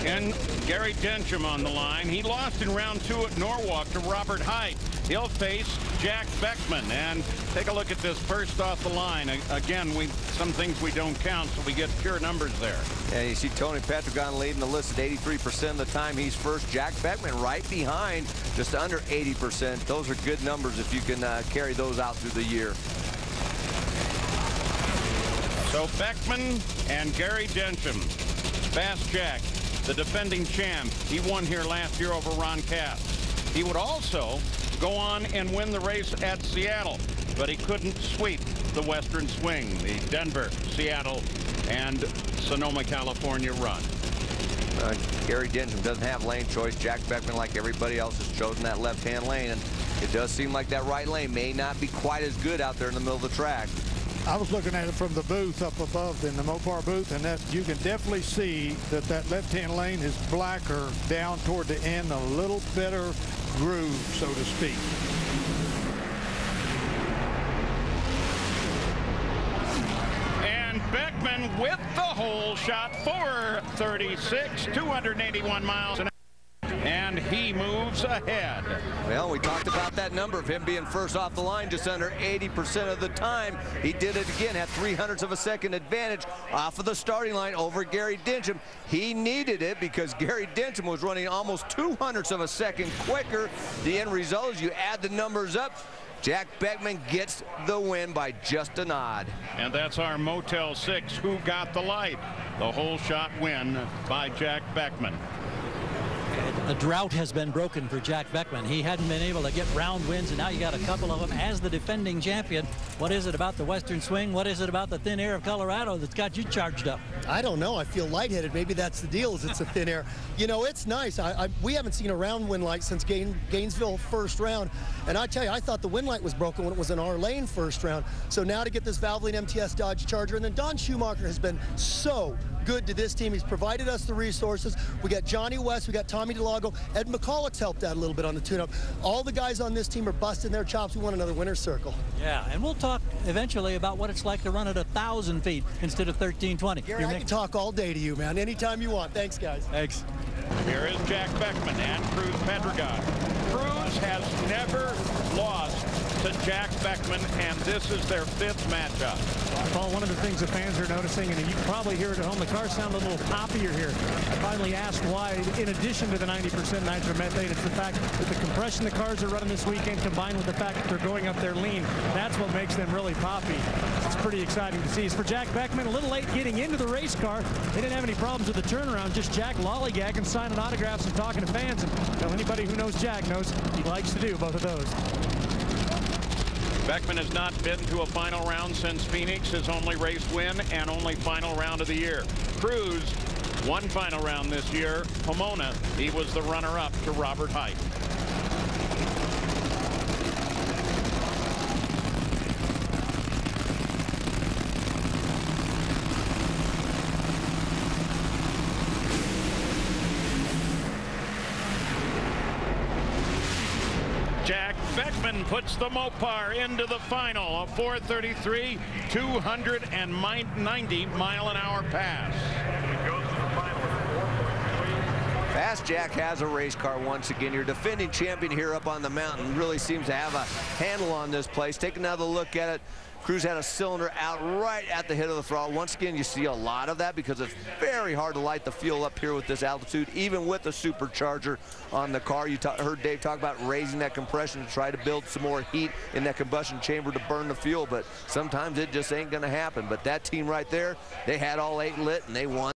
And Gary Densham on the line. He lost in round 2 at Norwalk to Robert Height. He'll face Jack Beckman. And take a look at this first off the line. Again, some things we don't count, so we get pure numbers there. And you see Tony Petragon leading the list at 83% of the time he's first. Jack Beckman right behind, just under 80%. Those are good numbers if you can carry those out through the year. So Beckman and Gary Densham. Fast Jack, the defending champ. He won here last year over Ron Cass. He would also go on and win the race at Seattle, but he couldn't sweep the Western Swing, the Denver, Seattle, and Sonoma, California run. Gary Densham doesn't have lane choice. Jack Beckman, like everybody else, has chosen that left-hand lane, and it does seem like that right lane may not be quite as good out there in the middle of the track. I was looking at it from the booth up above in the Mopar booth, and that you can definitely see that that left-hand lane is blacker down toward the end, a little better groove, so to speak. And Beckman with the hole shot, 436, 281 miles an hour. And he moves ahead. Well, we talked about that number of him being first off the line just under 80% of the time. He did it again, had 300ths of a second advantage off of the starting line over Gary Densham. He needed it because Gary Densham was running almost 200ths of a second quicker. The end result is you add the numbers up. Jack Beckman gets the win by just a nod. And that's our Motel 6 Who Got the Light. The whole shot win by Jack Beckman. The drought has been broken for Jack Beckman. He hadn't been able to get round wins, and now you got a couple of them as the defending champion. What is it about the Western Swing? What is it about the thin air of Colorado that's got you charged up? I don't know. I feel lightheaded. Maybe that's the deal, is it's a thin air. You know, it's nice. We haven't seen a round wind light since Gainesville first round. And I tell you, I thought the wind light was broken when it was in our lane first round. So now to get this Valvoline MTS Dodge Charger, and then Don Schumacher has been so good to this team. He's provided us the resources. We got Johnny West, we got Tommy DeLago, Ed McCulloch's helped out a little bit on the tune-up. All the guys on this team are busting their chops. We want another winner's circle. Yeah, and we'll talk eventually about what it's like to run at 1,000 feet instead of 1,320. Gary, I can talk all day to you, man. Anytime you want. Thanks, guys. Thanks. Here is Jack Beckman and Cruz Pedregon. Cruz has never lost to Jack Beckman, and this is their 5th matchup. Paul, one of the things the fans are noticing, and you can probably hear it at home, the cars sound a little poppier here. I finally asked why, in addition to the 90% nitromethane, it's the fact that the compression the cars are running this weekend combined with the fact that they're going up there lean. That's what makes them really poppy. It's pretty exciting to see. As for Jack Beckman, a little late getting into the race car. They didn't have any problems with the turnaround, just Jack lollygagging, signing autographs and talking to fans. And well, anybody who knows Jack knows he likes to do both of those. Beckman has not been to a final round since Phoenix, his only race win and only final round of the year. Cruz, one final round this year. Pomona, he was the runner-up to Robert Height. Jack Beckman puts the Mopar into the final, a 433, 290 mile an hour pass. Fast Jack has a race car once again. Your defending champion here up on the mountain really seems to have a handle on this place. Take another look at it. Cruz had a cylinder out right at the head of the throttle. Once again, you see a lot of that because it's very hard to light the fuel up here with this altitude, even with the supercharger on the car. You heard Dave talk about raising that compression to try to build some more heat in that combustion chamber to burn the fuel, but sometimes it just ain't going to happen. But that team right there, they had all 8 lit, and they won.